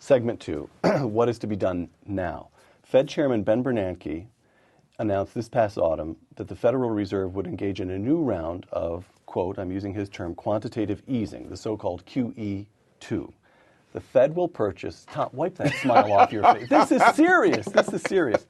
Segment 2, what is to be done now? Fed Chairman Ben Bernanke announced this past autumn that the Federal Reserve would engage in a new round of, quote, I'm using his term, quantitative easing, the so-called QE2. The Fed will purchase, Tom, wipe that smile off your face. This is serious. This is serious.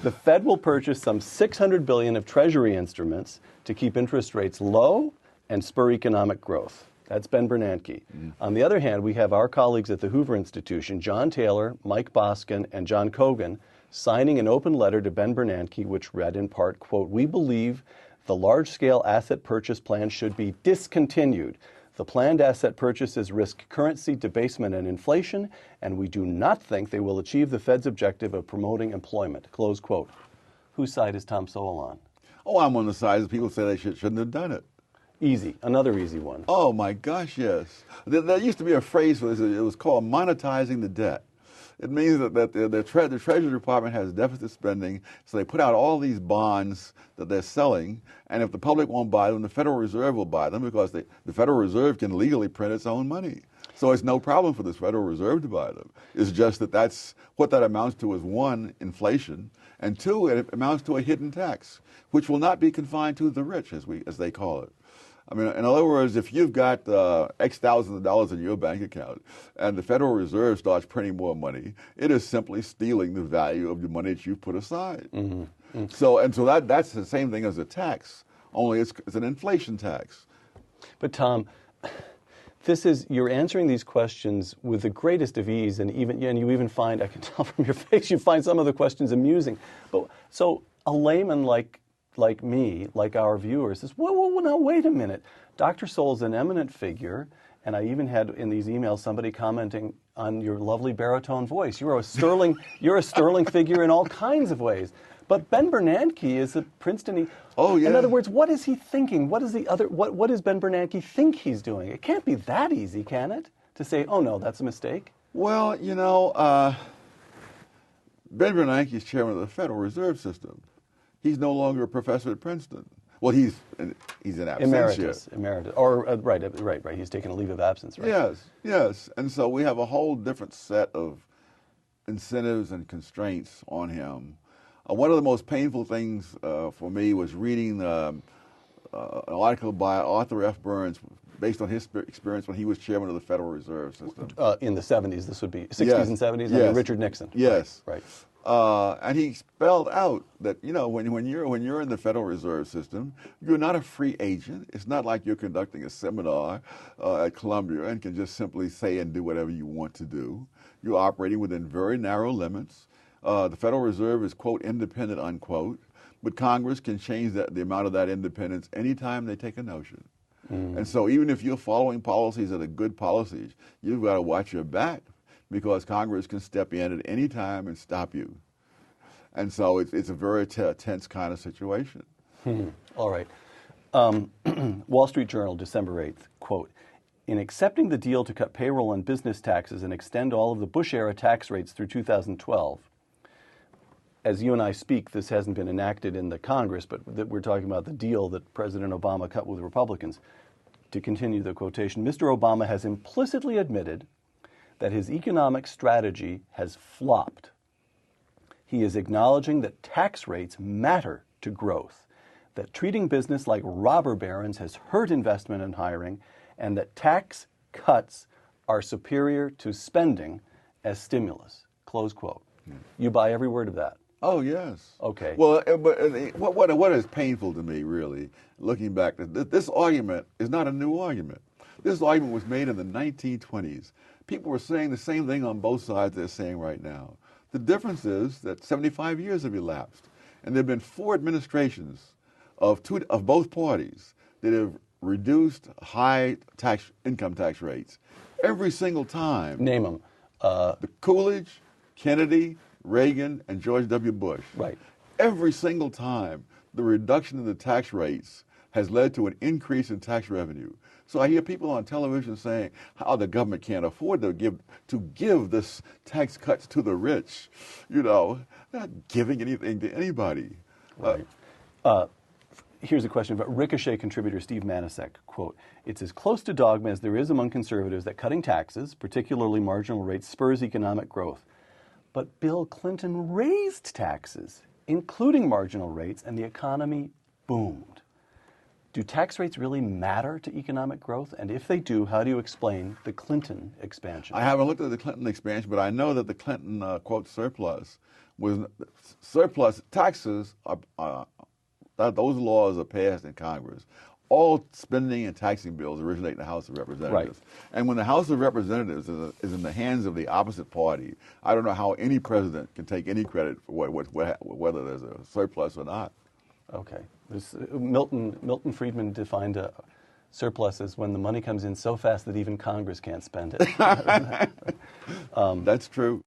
The Fed will purchase some $600 billion of Treasury instruments to keep interest rates low and spur economic growth. That's Ben Bernanke. On the other hand, we have our colleagues at the Hoover Institution, John Taylor, Mike Boskin, and John Kogan, signing an open letter to Ben Bernanke, which read in part, quote, we believe the large-scale asset purchase plan should be discontinued. The planned asset purchases risk currency debasement and inflation, and we do not think they will achieve the Fed's objective of promoting employment, close quote. Whose side is Tom Sowell on? Oh, I'm on the side of people say they shouldn't have done it. Easy. Another easy one. Oh, my gosh, yes. There used to be a phrase for this. It was called monetizing the debt. It means that the Treasury Department has deficit spending, so they put out all these bonds that they're selling, and if the public won't buy them, the Federal Reserve will buy them because the Federal Reserve can legally print its own money. So it's no problem for the Federal Reserve to buy them. It's just that that's what that amounts to is, one, inflation, and two, it amounts to a hidden tax, which will not be confined to the rich, as they call it. I mean, in other words, if you've got X thousands of dollars in your bank account and the Federal Reserve starts printing more money, it is simply stealing the value of the money that you put aside. Mm-hmm. Mm-hmm. So that's the same thing as a tax, only it's an inflation tax. But Tom, you're answering these questions with the greatest of ease, and you even find, I can tell from your face, you find some of the questions amusing. But so a layman like me, like our viewers, says, whoa, now wait a minute. Dr. Sowell's an eminent figure, and I even had in these emails somebody commenting on your lovely baritone voice. You're a sterling figure in all kinds of ways. But Ben Bernanke is a Princeton. Oh yeah. In other words, what is he thinking? What does Ben Bernanke think he's doing? It can't be that easy, can it? To say, oh no, that's a mistake. Well, Ben Bernanke is chairman of the Federal Reserve System. He's no longer a professor at Princeton. Well, he's in absentia. Emeritus. Or right. He's taken a leave of absence, right? Yes. And so we have a whole different set of incentives and constraints on him. One of the most painful things for me was reading an article by Arthur F. Burns based on his experience when he was chairman of the Federal Reserve System. In the 70s, this would be 60s and 70s, under Richard Nixon. Yes. Right. And he spelled out that, when you're in the Federal Reserve System, you're not a free agent. It's not like you're conducting a seminar at Columbia and can just simply say and do whatever you want to do. You're operating within very narrow limits. The Federal Reserve is, quote, independent, unquote, but Congress can change the amount of that independence anytime they take a notion. Mm. And so even if you're following policies that are good policies, you've got to watch your back, because Congress can step in at any time and stop you. And so it's a very tense kind of situation. All right. Wall Street Journal, December 8th, quote, in accepting the deal to cut payroll and business taxes and extend all of the Bush-era tax rates through 2012, as you and I speak, this hasn't been enacted in the Congress, but we're talking about the deal that President Obama cut with Republicans. To continue the quotation, Mr. Obama has implicitly admitted that his economic strategy has flopped. He is acknowledging that tax rates matter to growth, that treating business like robber barons has hurt investment and hiring, and that tax cuts are superior to spending as stimulus. Close quote. You buy every word of that? Oh, yes. Okay. Well, but what is painful to me, really, looking back, this argument is not a new argument. This argument was made in the 1920s. People were saying the same thing on both sides they're saying right now. The difference is that 75 years have elapsed, and there have been 4 administrations of both parties that have reduced high income tax rates every single time. Name them. The Coolidge, Kennedy, Reagan, and George W. Bush. Right. Every single time, the reduction in the tax rates has led to an increase in tax revenue. So I hear people on television saying how the government can't afford to give this tax cuts to the rich. They're not giving anything to anybody. Right. Here's a question about Ricochet contributor Steve Manasek, quote, "It's as close to dogma as there is among conservatives that cutting taxes, particularly marginal rates, spurs economic growth. But Bill Clinton raised taxes, including marginal rates, and the economy boomed. Do tax rates really matter to economic growth? And if they do, how do you explain the Clinton expansion?" I haven't looked at the Clinton expansion, but I know that the Clinton, quote, surplus was surplus taxes. Those laws are passed in Congress. All spending and taxing bills originate in the House of Representatives. Right. And when the House of Representatives is in the hands of the opposite party, I don't know how any president can take any credit for whether there's a surplus or not. Okay. Milton Friedman defined a surplus as when the money comes in so fast that even Congress can't spend it. That's true.